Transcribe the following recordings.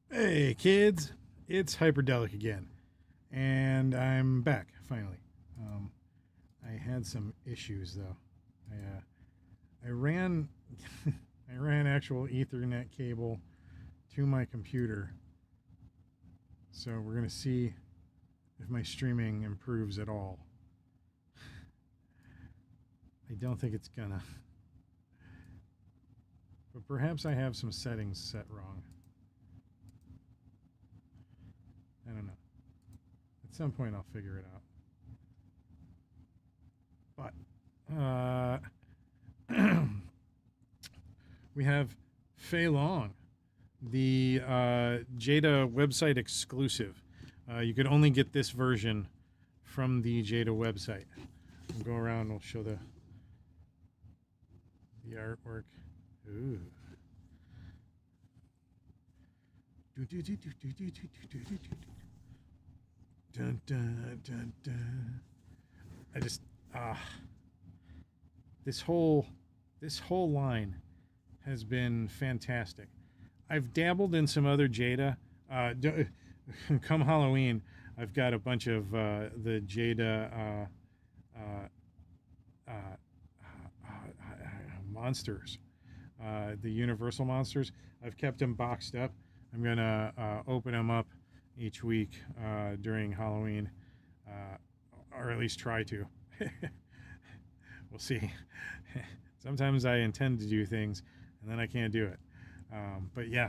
Hey kids, it's Hyperdellic again, and I'm back finally. Um, I had some issues though. I ran I ran actual Ethernet cable to my computer, so we're gonna see if my streaming improves at all. I don't think it's gonna, but perhaps I have some settings set wrong. I don't know. At some point, I'll figure it out. But we have Fei Long, the Jada website exclusive. You could only get this version from the Jada website. We'll go around and we'll show the artwork. Ooh. Dun, dun, dun, dun. I just this whole line has been fantastic. I've dabbled in some other Jada. Come Halloween, I've got a bunch of the Jada monsters, the Universal monsters. I've kept them boxed up. I'm gonna open them up each week during Halloween, or at least try to. We'll see. Sometimes I intend to do things and then I can't do it. But yeah,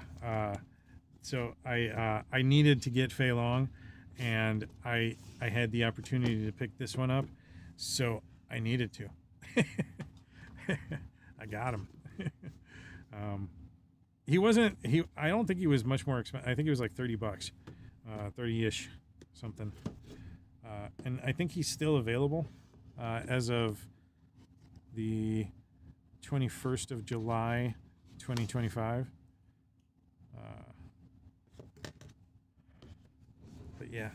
so I needed to get Fei Long, and I had the opportunity to pick this one up, so I needed to. I got him. He wasn't. I don't think he was much more expensive. I think he was like $30, 30-ish, something. And I think he's still available as of the 21st of July, 2025. But yeah,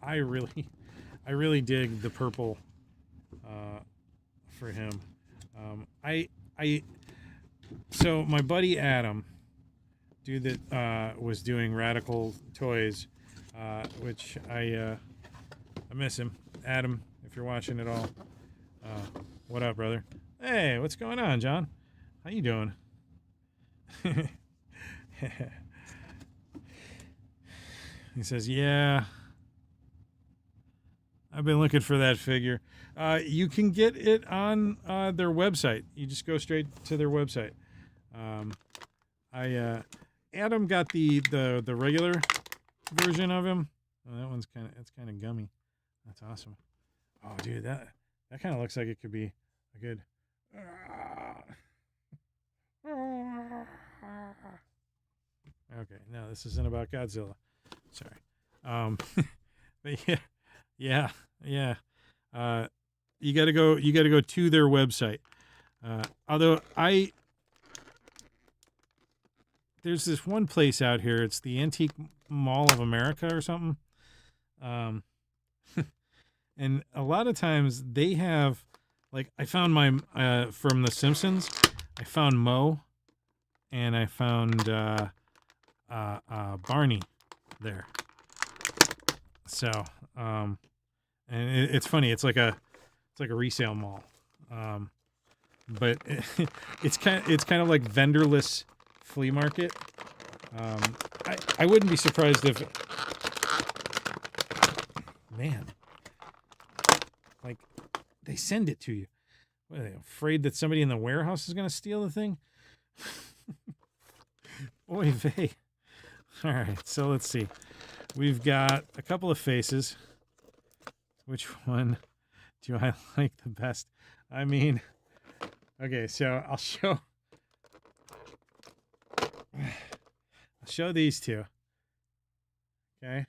I really dig the purple for him. So my buddy Adam, dude that was doing Radical Toys, which I miss him. Adam, if you're watching at all, what up, brother? Hey, what's going on, John? How you doing? He says, yeah, I've been looking for that figure. You can get it on their website. You just go straight to their website. Adam got the regular version of him. Oh, that one's kind of gummy. That's awesome. Oh, dude, that kind of looks like it could be a good. Okay, no, this isn't about Godzilla. Sorry. But yeah. You gotta go to their website. Although there's this one place out here. It's the Antique Mall of America or something. And a lot of times they have, like, I found my from The Simpsons. I found Mo, and I found Barney there. So, and it's funny. It's like a resale mall, but it's kind of like vendorless flea market. I wouldn't be surprised if, man, like, they send it to you. What, are they afraid that somebody in the warehouse is going to steal the thing? Oy vey. All right, so let's see. We've got a couple of faces. Which one do I like the best? I mean, okay, so I'll show these two. Okay.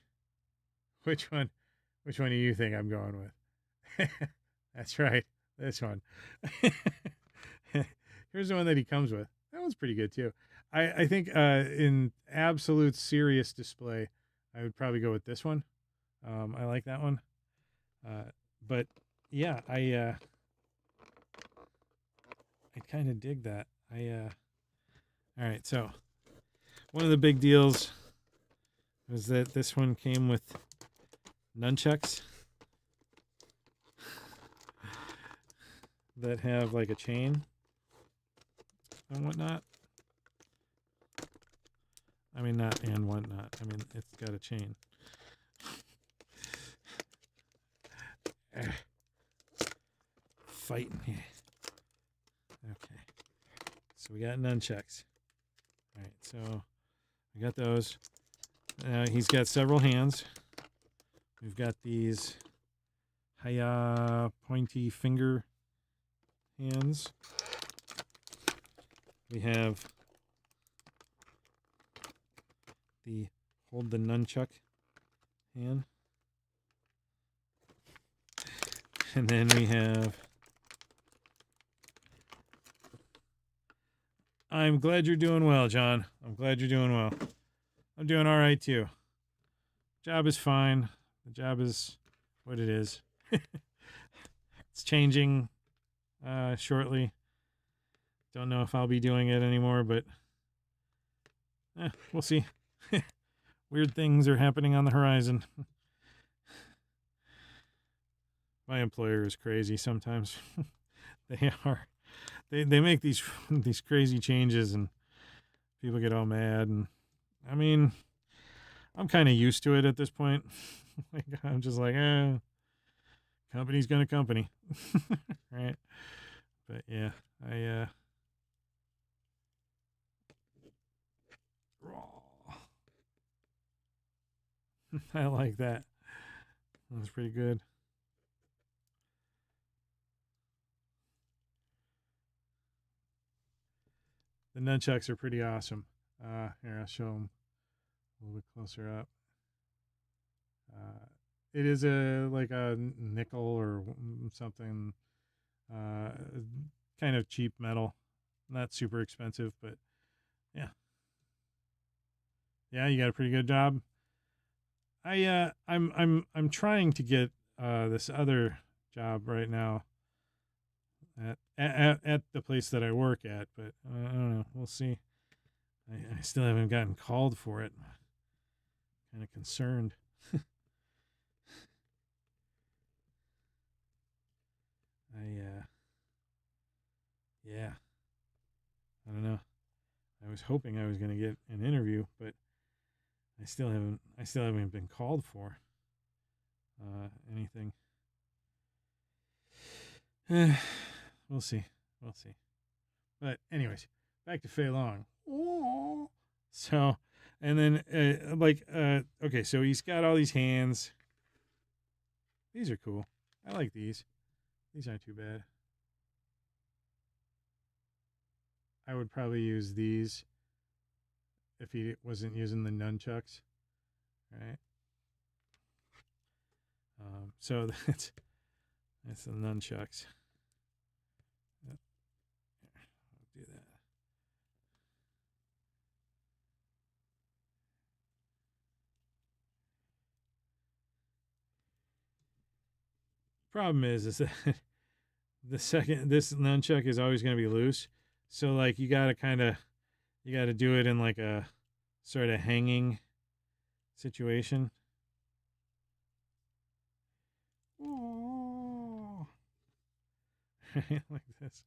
Which one do you think I'm going with? That's right. This one. Here's the one that he comes with. That one's pretty good too. I think in absolute serious display, I would probably go with this one. I like that one. But yeah, I kind of dig that. All right, so one of the big deals was that this one came with nunchucks that have like a chain and whatnot. I mean, not and whatnot. I mean, it's got a chain. Fighting here. Okay. So we got nunchucks. All right, so we got those. He's got several hands. We've got these pointy finger hands. We have the hold the nunchuck hand. And then we have I'm glad you're doing well, John. I'm glad you're doing well. I'm doing all right, too. Job is fine. The job is what it is. It's changing shortly. Don't know if I'll be doing it anymore, but we'll see. Weird things are happening on the horizon. My employer is crazy sometimes. They are. They make these crazy changes and people get all mad, and I mean, I'm kind of used to it at this point. Like, I'm just like, company's gonna company. Right? But yeah, I like that. That's pretty good. The nunchucks are pretty awesome. Here, I'll show them a little bit closer up. It is like a nickel or something, kind of cheap metal, not super expensive, but yeah, you got a pretty good job. I'm trying to get this other job right now at the place that I work at, but I don't know. We'll see. I still haven't gotten called for it. Kind of concerned. Yeah. I don't know. I was hoping I was going to get an interview, but I still haven't been called for anything. We'll see. But anyways, back to Fei Long. So, and then okay, so he's got all these hands. These are cool. I like these. These aren't too bad. I would probably use these if he wasn't using the nunchucks, right? So that's the nunchucks. Yep. I'll do that. Problem is that this nunchuck is always going to be loose. So like you got to do it in like a sort of hanging situation. Oh. Like this.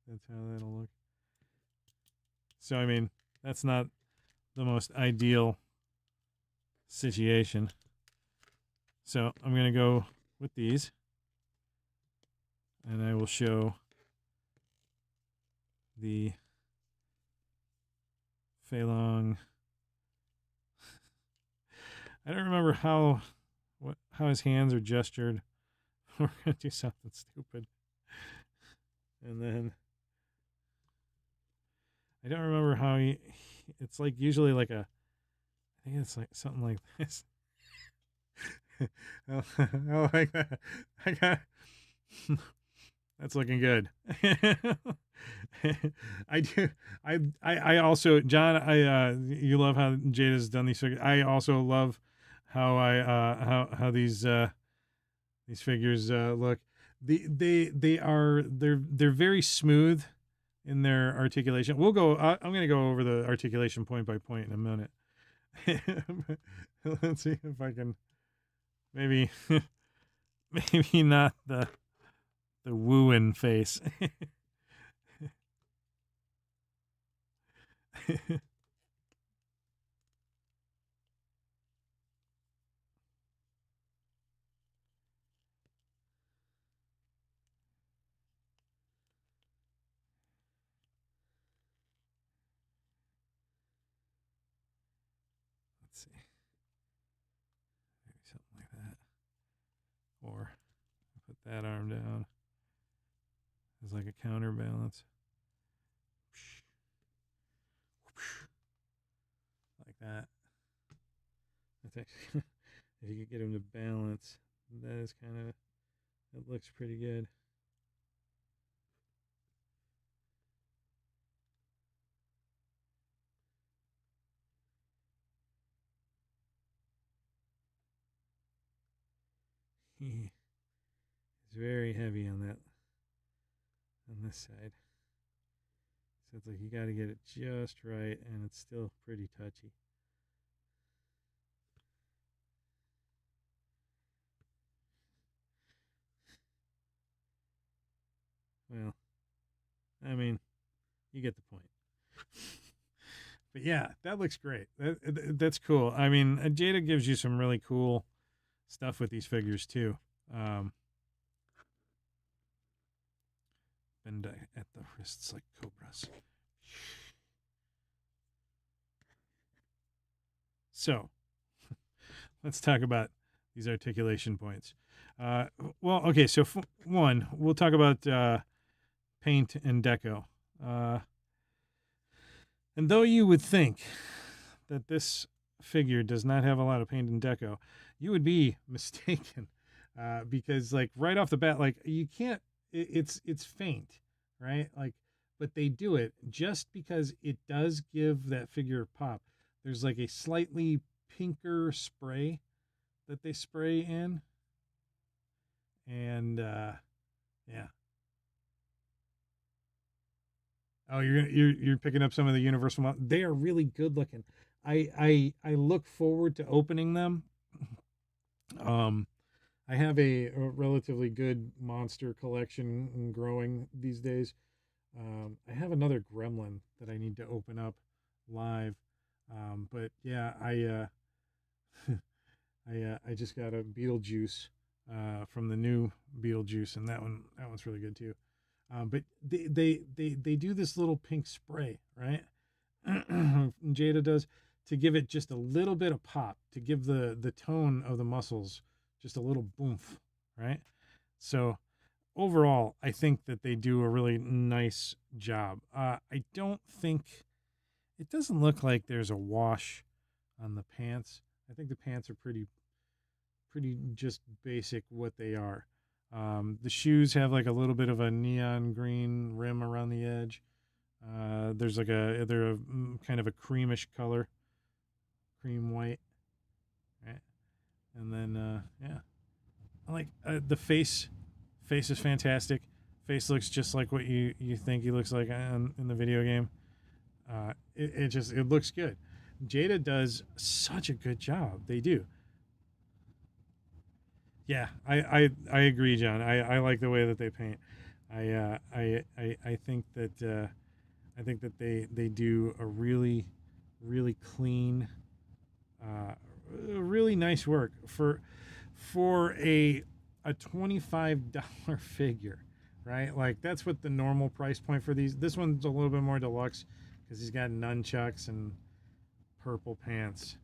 That's how that'll look. So I mean, that's not the most ideal situation. So I'm going to go with these. And I will show the Fei Long. I don't remember how his hands are gestured. We're going to do something stupid. And then I don't remember how it's like usually like I think it's like something like this. I like that. I got that's looking good. I do. I also, John. You love how Jada's done these figures. I also love how how these figures look. They're very smooth. in their articulation. We'll go. I'm going to go over the articulation point by point in a minute. Let's see if I can maybe maybe not the wooing face. Let's see. Maybe something like that. Or put that arm down as like a counterbalance. Like that. That's actually, if you could get him to balance, that is kind of, that looks pretty good. He's very heavy on that, on this side. So it's like you got to get it just right, and it's still pretty touchy. Well, I mean, you get the point. But yeah, that looks great. That's cool. I mean, Jada gives you some really cool stuff with these figures too. Bend at the wrists like cobras. So, let's talk about these articulation points. Well, okay, so one, we'll talk about paint and deco. And though you would think that this figure does not have a lot of paint and deco, you would be mistaken, because like right off the bat, like you can't. It's faint, right? Like, but they do it just because it does give that figure pop. There's like a slightly pinker spray that they spray in, and yeah. Oh, you're picking up some of the Universal. They are really good looking. I look forward to opening them. I have a relatively good monster collection growing these days. I have another Gremlin that I need to open up live. But yeah, I just got a Beetlejuice from the new Beetlejuice, and that one's really good too. But they do this little pink spray, right? Jada does, to give it just a little bit of pop, to give the tone of the muscles just a little boomph, right? So overall, I think that they do a really nice job. I don't think it doesn't look like there's a wash on the pants. I think the pants are pretty just basic what they are. The shoes have like a little bit of a neon green rim around the edge. There's like they're a kind of a creamish color, cream white, right? And then yeah, I like the face. Face is fantastic. Face looks just like what you think he looks like in the video game. It looks good. Jada does such a good job. They do. Yeah, I agree, John. I like the way that they paint. I think that they do a really clean, really nice work for a $25 figure, right? Like that's what the normal price point for these. This one's a little bit more deluxe because he's got nunchucks and purple pants.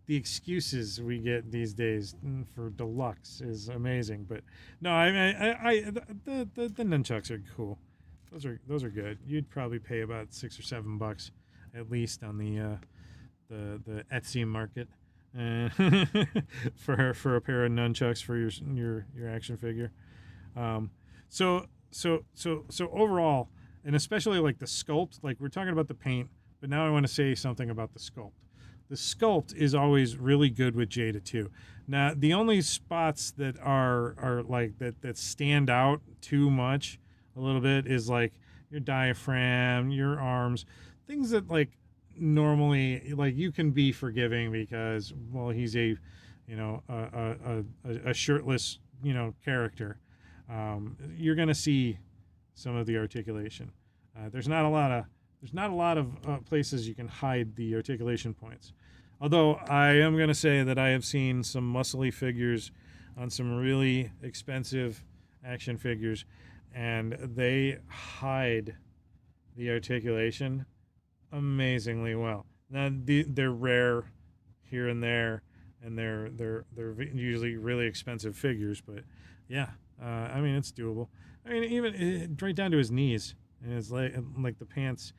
The excuses we get these days for deluxe is amazing, but no, the nunchucks are cool. Those are good. You'd probably pay about $6 or $7 at least on the Etsy market for a pair of nunchucks for your action figure. So overall, and especially like the sculpt, like we're talking about the paint, but now I want to say something about the sculpt. the sculpt is always really good with Jada too. Now, the only spots that are like that stand out too much a little bit is like your diaphragm, your arms, things that like normally like you can be forgiving because well he's a a shirtless character. You're gonna see some of the articulation. There's not a lot of places you can hide the articulation points. Although I am going to say that I have seen some muscly figures on some really expensive action figures, and they hide the articulation amazingly well. Now they're rare here and there, and they're usually really expensive figures, but yeah, I mean it's doable. I mean even right down to his knees and his like the pants.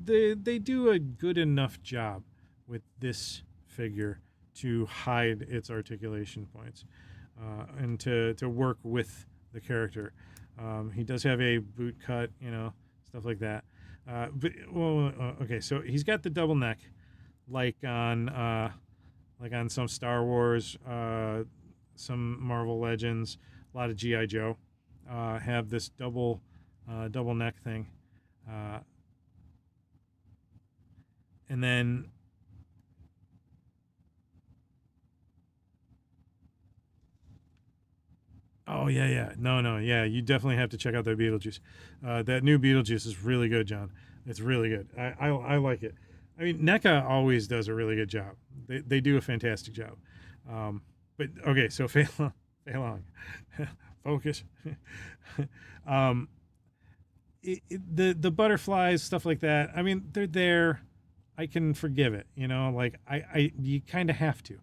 They do a good enough job with this figure to hide its articulation points and to work with the character. He does have a boot cut, stuff like that. Okay, so he's got the double neck, like on some Star Wars, some Marvel Legends, a lot of GI Joe have this double neck thing. And then oh yeah. No. Yeah, you definitely have to check out that Beetlejuice. That new Beetlejuice is really good, John. It's really good. I like it. I mean, NECA always does a really good job. They do a fantastic job. But okay, so Fei Long. Focus. The butterflies, stuff like that. I mean, they're there. I can forgive it, like you kind of have to.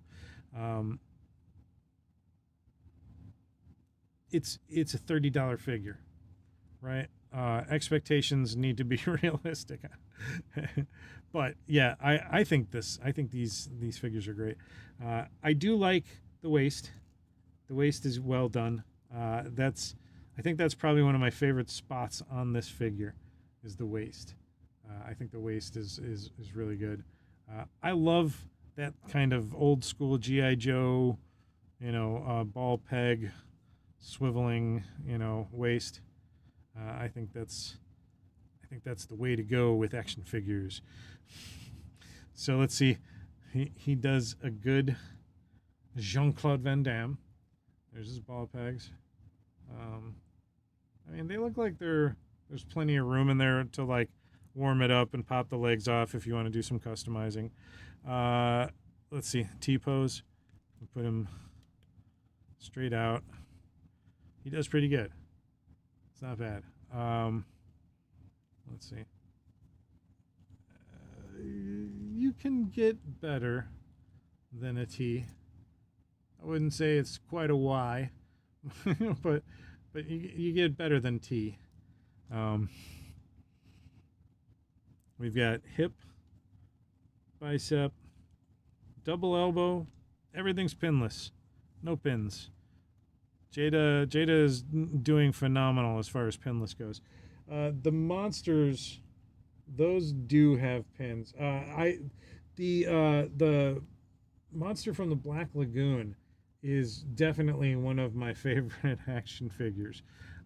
It's a $30 figure, right? Expectations need to be realistic. But yeah, I think these figures are great. I do like the waist. The waist is well done. I think that's probably one of my favorite spots on this figure is the waist. I think the waist is really good. I love that kind of old school GI Joe, ball peg, swiveling, waist. I think that's the way to go with action figures. So let's see. He does a good Jean-Claude Van Damme. There's his ball pegs. I mean, they look like there's plenty of room in there to like warm it up and pop the legs off if you want to do some customizing. Let's see, T-pose. We'll put him straight out. He does pretty good. It's not bad. Let's see. You can get better than a T. I wouldn't say it's quite a Y, but you get better than T. We've got hip, bicep, double elbow. Everything's pinless. No pins. Jada is doing phenomenal as far as pinless goes. The monsters, those do have pins. The monster from the Black Lagoon is definitely one of my favorite action figures.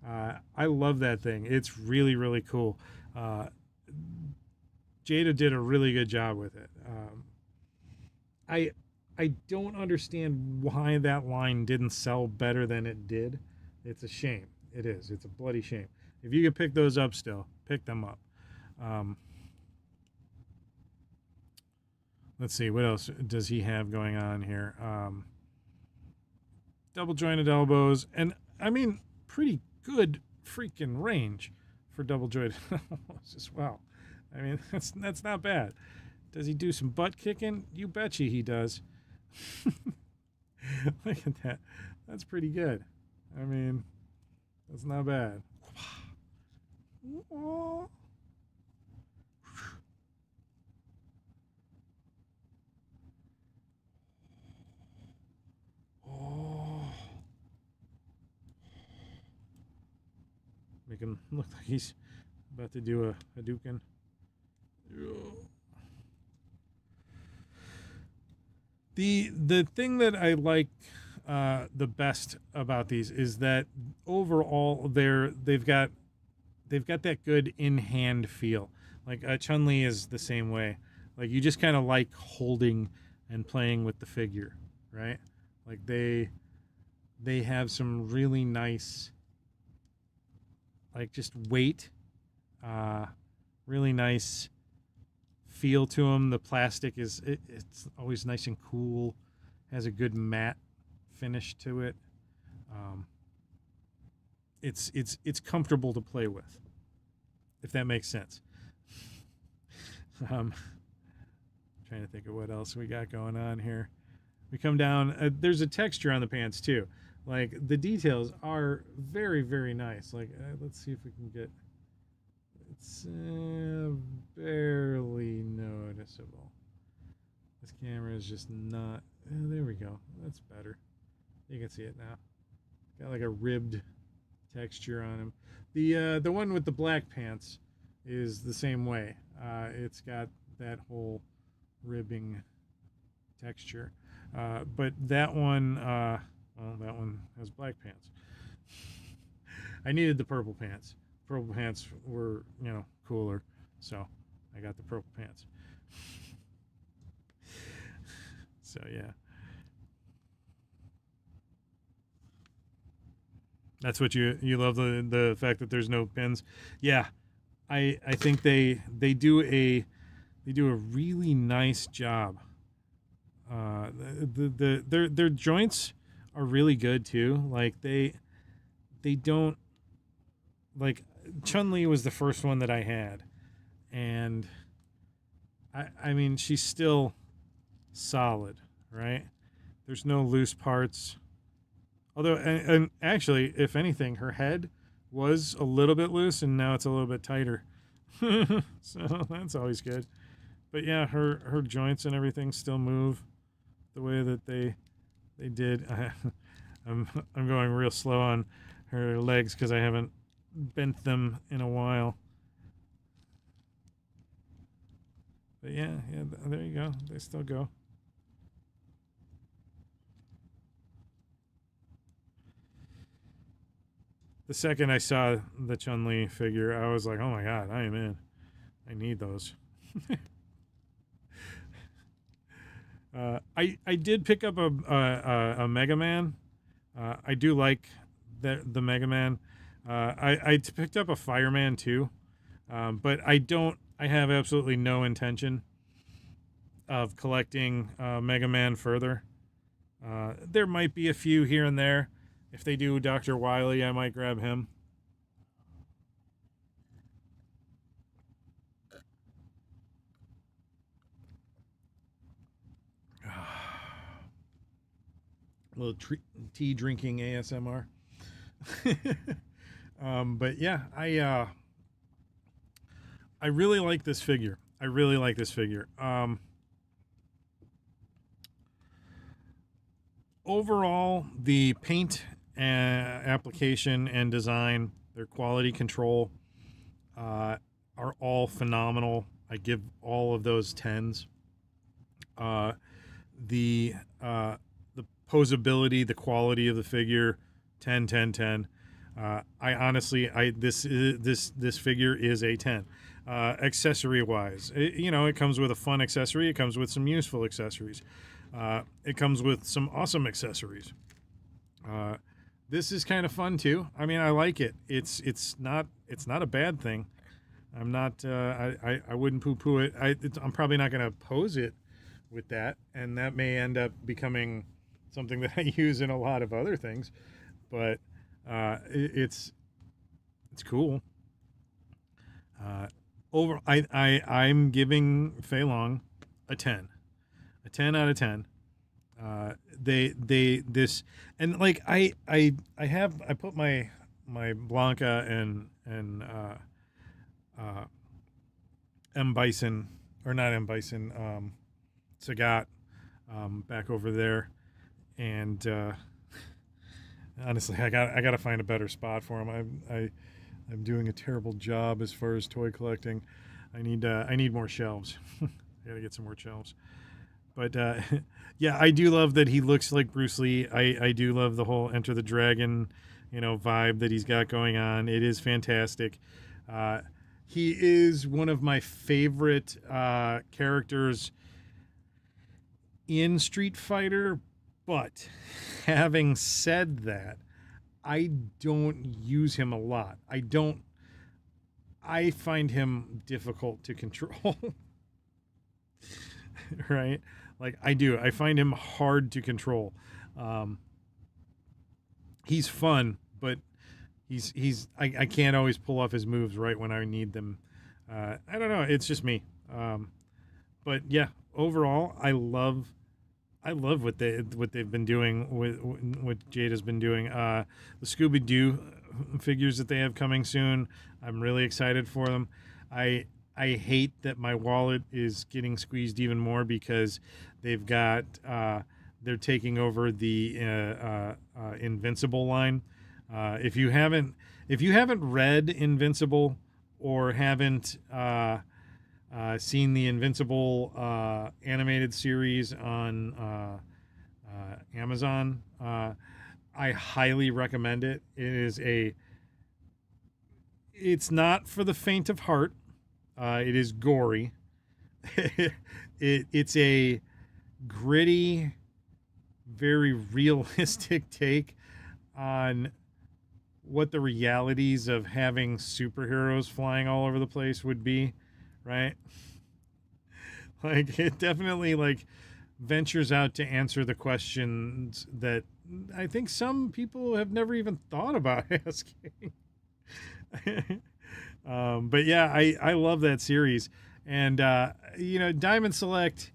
I love that thing. It's really, really cool. Jada did a really good job with it. I don't understand why that line didn't sell better than it did. It's a shame. It is. It's a bloody shame. If you could pick those up still, pick them up. Let's see. What else does he have going on here? Double jointed elbows. And, I mean, pretty good freaking range for double jointed elbows as well. I mean, that's not bad. Does he do some butt kicking? You betcha he does. Look at that. That's pretty good. I mean, that's not bad. Make him look like he's about to do a Hadouken. The thing that I like the best about these is that overall they've got that good in hand feel. Like Chun-Li is the same way. Like you just kind of like holding and playing with the figure, right? Like they have some really nice, like just weight, really nice feel to them. The plastic it's always nice and cool, has a good matte finish to it. Um, it's comfortable to play with, if that makes sense. um, Trying to think of what else we got going on here. We come down. There's a texture on the pants too. Like the details are very, very nice. Like let's see if we can get. It's barely noticeable. This camera is just not. There we go. That's better. You can see it now. Got like a ribbed texture on him. The one with the black pants is the same way. It's got that whole ribbing texture. But that one, well, that one has black pants. I needed the purple pants. Purple pants were, cooler, so I got the purple pants. So yeah, that's what you love, the fact that there's no pins. Yeah, I think they do a really nice job. Their joints are really good too. Like they don't, like Chun-Li was the first one that I had, and I mean she's still solid, right? There's no loose parts. Although, and actually, if anything, her head was a little bit loose, and now it's a little bit tighter. So that's always good. But yeah, her joints and everything still move the way that they did. I'm going real slow on her legs because I haven't bent them in a while. But yeah, there you go. They still go. The second I saw the Chun-Li figure, I was like, oh my god, I am in. I need those. I did pick up a Mega Man. I do like the Mega Man. I picked up a Fireman too, but I have absolutely no intention of collecting Mega Man further. There might be a few here and there. If they do Dr. Wily, I might grab him. A little tea drinking ASMR. But yeah, I really like this figure. I really like this figure. Overall, the paint application and design, their quality control, are all phenomenal. I give all of those 10s. The posability, the quality of the figure, 10, 10, 10. I honestly, this figure is a 10. Accessory wise, it comes with a fun accessory. It comes with some useful accessories. It comes with some awesome accessories. This is kind of fun too. I mean, I like it. It's not a bad thing. I'm not. I wouldn't poo-poo it. I'm probably not going to pose it with that, and that may end up becoming something that I use in a lot of other things. But it's cool. I'm giving Fei Long a 10. A 10 out of 10. This, and like I put my Blanca and M Bison, or not M Bison, Sagat, back over there, and honestly I got to find a better spot for him. I'm doing a terrible job as far as toy collecting. I need more shelves. I gotta get some more shelves. But yeah, I do love that he looks like Bruce Lee. I do love the whole Enter the Dragon, vibe that he's got going on. It is fantastic. Uh, he is one of my favorite characters in Street Fighter. But having said that, I don't use him a lot. I find him difficult to control. Right? Like I do. I find him hard to control. Um, he's fun, but I can't always pull off his moves right when I need them. I don't know. It's just me. But yeah, overall, I love what they've been doing with what Jada's been doing. The Scooby Doo figures that they have coming soon. I'm really excited for them. I hate that my wallet is getting squeezed even more because they've got they're taking over the Invincible line. If you haven't read Invincible or haven't seen the Invincible animated series on Amazon, I highly recommend it. It's not for the faint of heart. It is gory. It's a gritty, very realistic take on what the realities of having superheroes flying all over the place would be, right? Like it definitely like ventures out to answer the questions that I think some people have never even thought about asking. But yeah, I love that series. And, Diamond Select,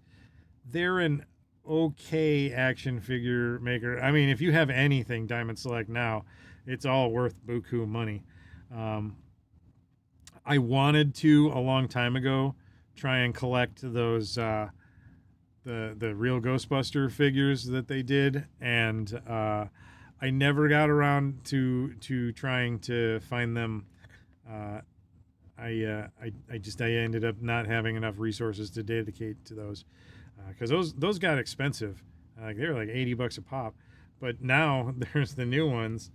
they're an okay action figure maker. I mean, if you have anything Diamond Select now, it's all worth buku money. I wanted to, a long time ago, try and collect those, the real Ghostbuster figures that they did. And I never got around to trying to find them. I ended up not having enough resources to dedicate to those because those got expensive. They were like $80 a pop, but now there's the new ones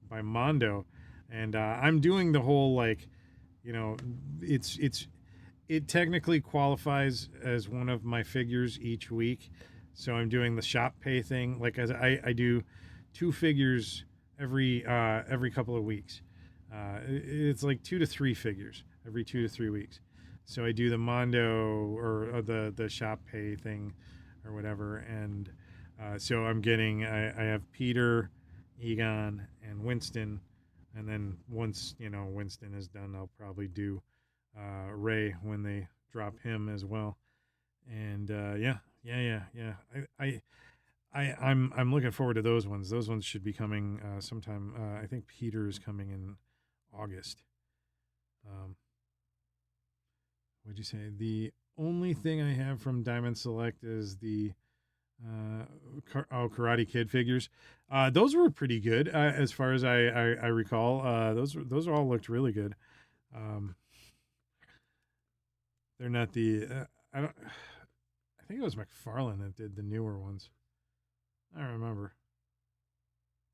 by Mondo, and I'm doing the whole it technically qualifies as one of my figures each week, so I'm doing the shop pay thing. Like as I do 2 figures every couple of weeks. It's like 2 to 3 figures every 2 to 3 weeks. So I do the Mondo or the shop pay thing or whatever. And so I have Peter, Egon, and Winston. And then once, Winston is done, I'll probably do Ray when they drop him as well. And yeah. I'm looking forward to those ones. Those ones should be coming sometime. I think Peter is coming in August. What'd you say? The only thing I have from Diamond Select is the Karate Kid figures. Those were pretty good as far as I recall. Those all looked really good. They're not the I don't. I think it was McFarlane that did the newer ones. I don't remember.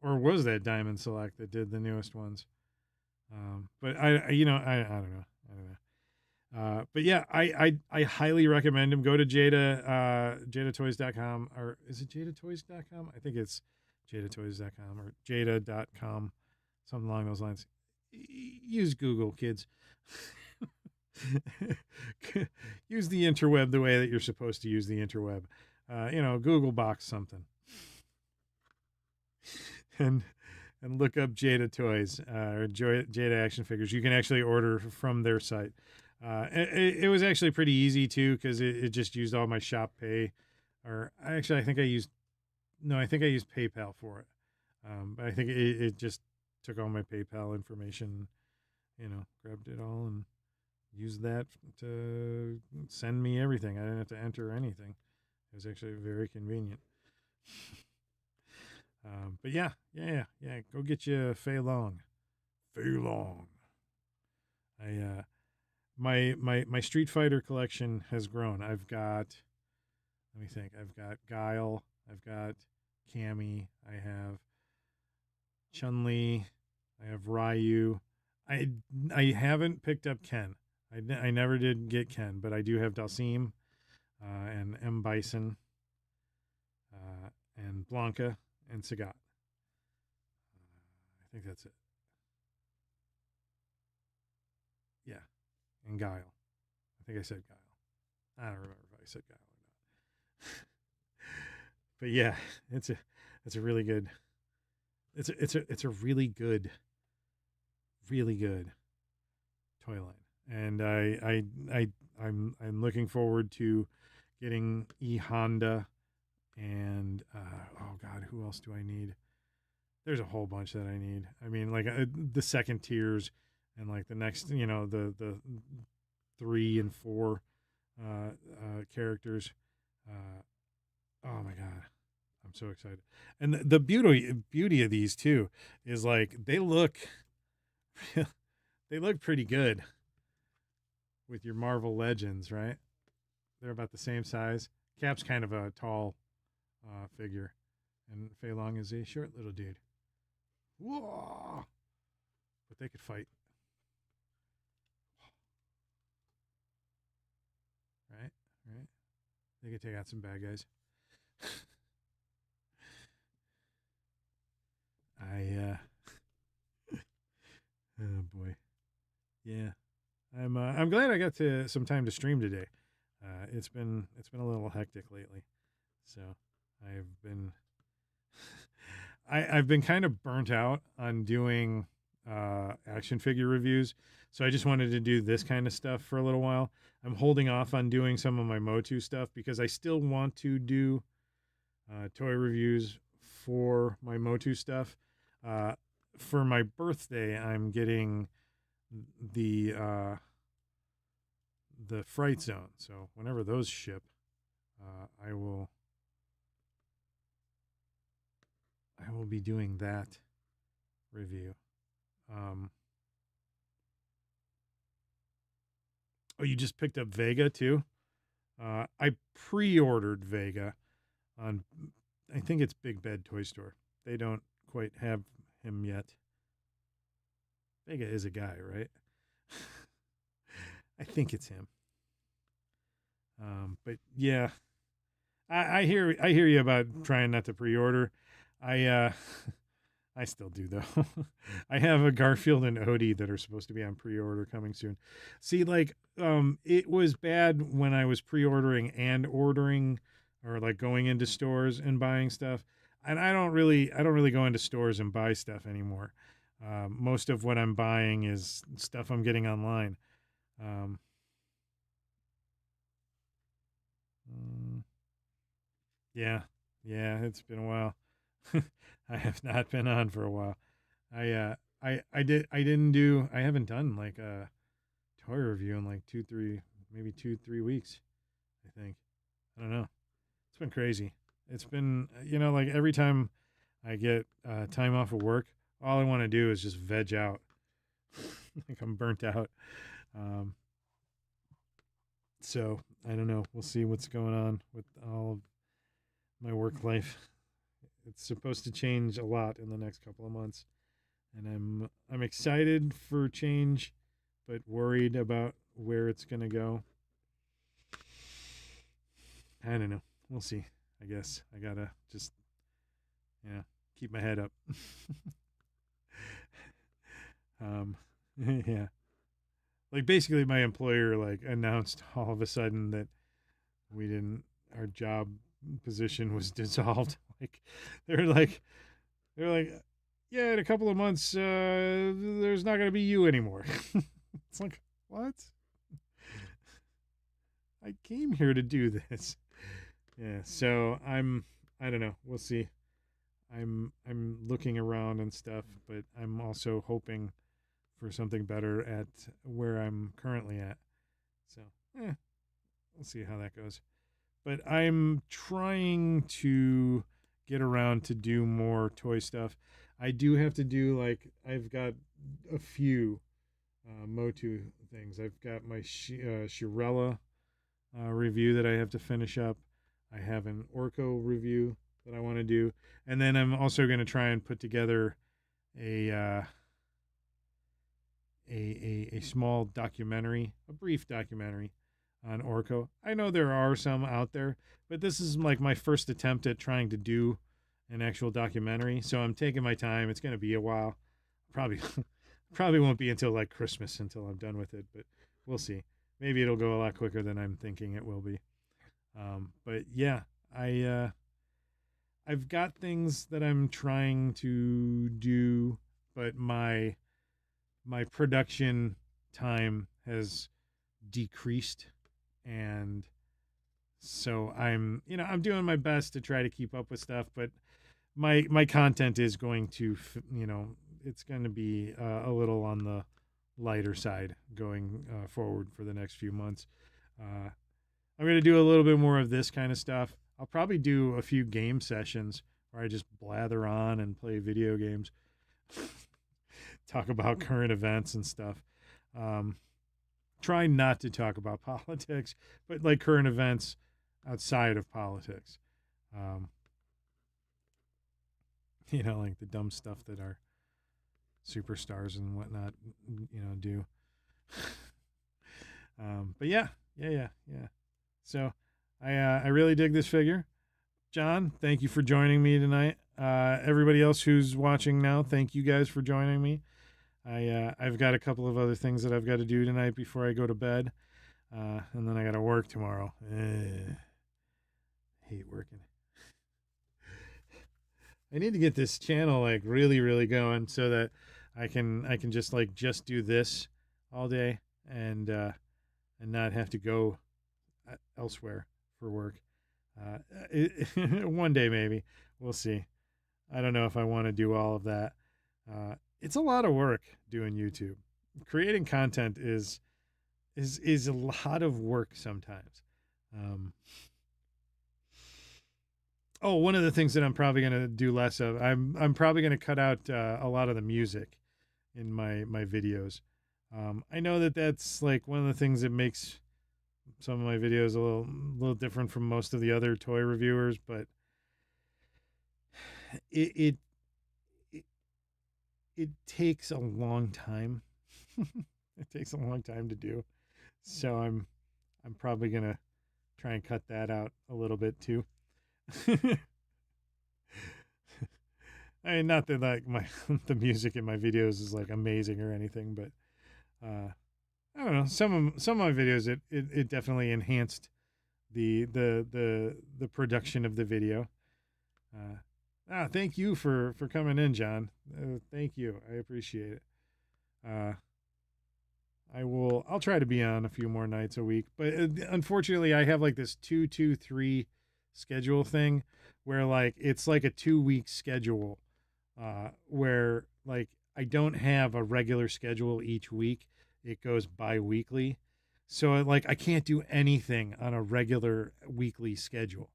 Or was that Diamond Select that did the newest ones? But I don't know. I don't know. But yeah, I highly recommend them. Go to JadaToys.com, or is it JadaToys.com? I think it's JadaToys.com or Jada.com, something along those lines. Use Google, kids. Use the interweb the way that you're supposed to use the interweb. Google box something. And look up Jada Toys or Jada Action Figures. You can actually order from their site. It was actually pretty easy too because it just used all my shop pay. I think I used PayPal for it. But I think it just took all my PayPal information, grabbed it all and used that to send me everything. I didn't have to enter anything. It was actually very convenient. But yeah. Go get you Fei Long. Fei Long. My Street Fighter collection has grown. I've got let me think. I've got Guile. I've got Cammy. I have Chun-Li. I have Ryu. I I haven't picked up Ken. I never did get Ken, but I do have Dalsim and M. Bison and Blanca and Sagat. I think that's it. Yeah, and Guile. I think I said Guile. I don't remember if I said Guile or not. But yeah, it's a really good it's a really good toy line, and I'm looking forward to getting E Honda and oh god, who else do I need? There's a whole bunch that I need. I mean, like the second tiers and like the next, the 3 and 4 characters. Oh my god, I'm so excited! And the beauty of these too is like they look they look pretty good with your Marvel Legends, right? They're about the same size. Cap's kind of a tall figure, and Fei Long is a short little dude. Whoa! But they could fight, right? Right? They could take out some bad guys. I oh boy, yeah. I'm glad I got to some time to stream today. It's been a little hectic lately, so I've been I've been kind of burnt out on doing action figure reviews, so I just wanted to do this kind of stuff for a little while. I'm holding off on doing some of my Motu stuff because I still want to do toy reviews for my Motu stuff. For my birthday, I'm getting the Fright Zone. So whenever those ship, I will be doing that review. Oh, you just picked up Vega too? I pre-ordered Vega on, I think it's Big Bed Toy Store. They don't quite have him yet. Vega is a guy, right? I think it's him. But yeah, I hear you about trying not to pre-order. I I still do though. I have a Garfield and Odie that are supposed to be on pre-order coming soon. See, like, it was bad when I was pre-ordering and ordering, or like going into stores and buying stuff. And I don't really go into stores and buy stuff anymore. Most of what I'm buying is stuff I'm getting online. Um, yeah, it's been a while. I have not been on for a while. I haven't done like a toy review in like 2 3 weeks, I think. I don't know. It's been crazy. It's been, like every time I get time off of work, all I want to do is just veg out. Like I'm burnt out. So I don't know. We'll see what's going on with all of my work life. It's supposed to change a lot in the next couple of months, and I'm excited for change, but worried about where it's gonna go. I don't know. We'll see. I guess I gotta just, keep my head up. Yeah. Like basically, my employer like announced all of a sudden that our job position was dissolved. Like they're like, yeah, in a couple of months, there's not going to be you anymore. It's like, what? I came here to do this. Yeah, so I don't know. We'll see. I'm looking around and stuff, but I'm also hoping for something better at where I'm currently at. So, we'll see how that goes. But I'm trying to get around to do more toy stuff. I do have to do I've got a few Motu things. I've got my Shirella review that I have to finish up. I have an Orco review that I want to do, and then I'm also going to try and put together a a small documentary, a brief documentary on Orco. I know there are some out there, but this is like my first attempt at trying to do an actual documentary. So I'm taking my time. It's going to be a while. Probably probably won't be until like Christmas until I'm done with it, but we'll see. Maybe it'll go a lot quicker than I'm thinking it will be. But yeah, I've got things that I'm trying to do, but my production time has decreased, and so I'm doing my best to try to keep up with stuff, but my content is going to it's going to be a little on the lighter side going forward for the next few months. I'm going to do a little bit more of this kind of stuff. I'll probably do a few game sessions where I just blather on and play video games, talk about current events and stuff. Try not to talk about politics, but like current events outside of politics. Like the dumb stuff that our superstars and whatnot, do. But yeah. So I really dig this figure. John, thank you for joining me tonight. Everybody else who's watching now, thank you guys for joining me. I've got a couple of other things that I've got to do tonight before I go to bed. And then I got to work tomorrow. Hate working. I need to get this channel like really, really going so that I can just do this all day and not have to go elsewhere for work. One day maybe. We'll see. I don't know if I want to do all of that. It's a lot of work doing YouTube. Creating content is a lot of work sometimes. One of the things that I'm probably going to do less of, I'm probably going to cut out a lot of the music in my videos. I know that that's like one of the things that makes some of my videos a little different from most of the other toy reviewers, but it takes a long time. It takes a long time to do. So I'm probably going to try and cut that out a little bit too. I mean, not that like the music in my videos is like amazing or anything, but I don't know. Some of my videos it definitely enhanced the production of the video. Thank you for coming in, John. Thank you. I appreciate it. I'll try to be on a few more nights a week, but unfortunately I have like this 2-2-3 schedule thing where like it's like a 2-week schedule where like I don't have a regular schedule each week. It goes bi-weekly. So like I can't do anything on a regular weekly schedule.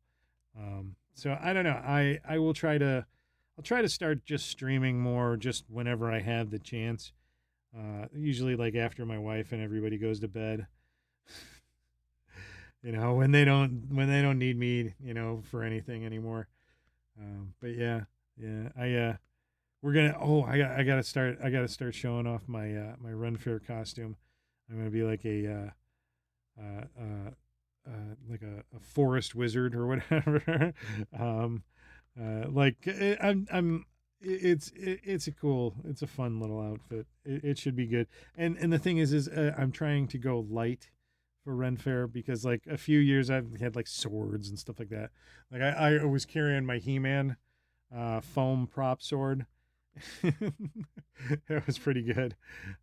So I don't know. I'll try to start just streaming more just whenever I have the chance. Usually like after my wife and everybody goes to bed. When they don't need me, for anything anymore. But yeah. We're gonna. I gotta start showing off my my Run Fair costume. I'm gonna be like a forest wizard or whatever. It's a fun little outfit. It should be good. And the thing is I'm trying to go light for Ren Fair because like a few years I've had like swords and stuff like that. Like I was carrying my He-Man foam prop sword. It was pretty good.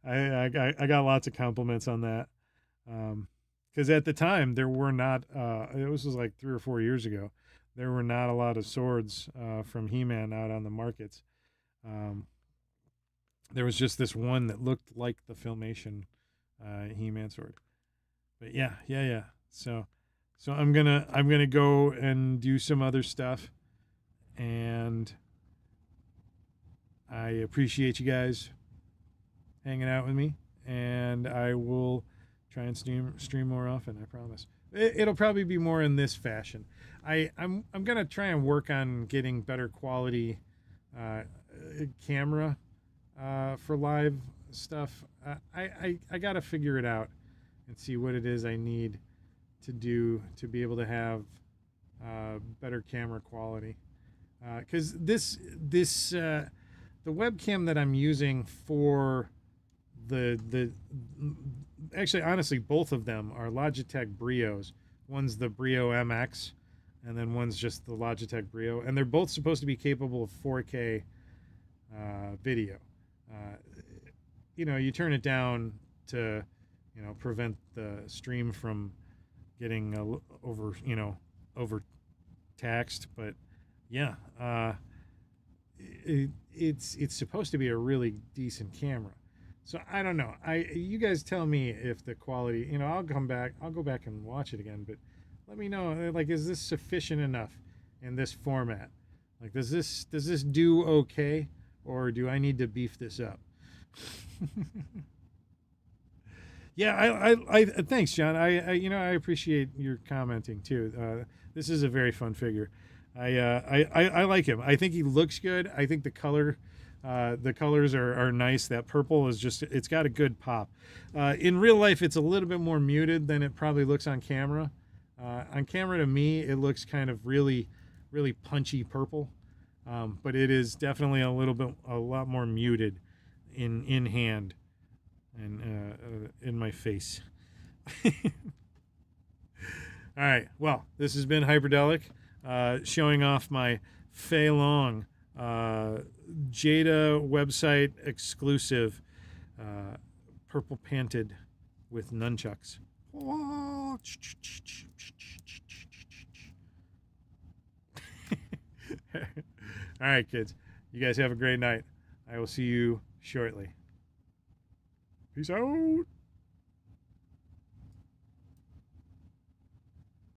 I got lots of compliments on that. Because at the time there were not it was like 3 or 4 years ago, there were not a lot of swords from He-Man out on the markets. There was just this one that looked like the Filmation He-Man sword. But yeah. So I'm gonna go and do some other stuff, and I appreciate you guys hanging out with me, and I will try and stream more often, I promise. It'll probably be more in this fashion. I'm gonna try and work on getting better quality uh, camera for live stuff. I gotta figure it out and see what it is I need to do to be able to have better camera quality. Because the webcam that I'm using for the actually honestly both of them are Logitech Brios. One's the Brio MX, and then one's just the Logitech Brio, and they're both supposed to be capable of 4K video. Uh, you turn it down to prevent the stream from getting overtaxed, but yeah, it's supposed to be a really decent camera. So I don't know. You guys tell me if the quality. I'll go back and watch it again, but let me know. Like, is this sufficient enough in this format? Like, does this do okay, or do I need to beef this up? Yeah, I thanks, John. I appreciate your commenting too. This is a very fun figure. I like him. I think he looks good. I think the colors are nice. That purple is it's got a good pop. In real life, it's a little bit more muted than it probably looks on camera. On camera, to me, it looks kind of really, really punchy purple. But it is definitely a lot more muted in hand and in my face. All right. Well, this has been Hyperdellic, showing off my Fei Long Jada website exclusive purple panted with nunchucks. All right, kids. You guys have a great night. I will see you shortly. Peace out.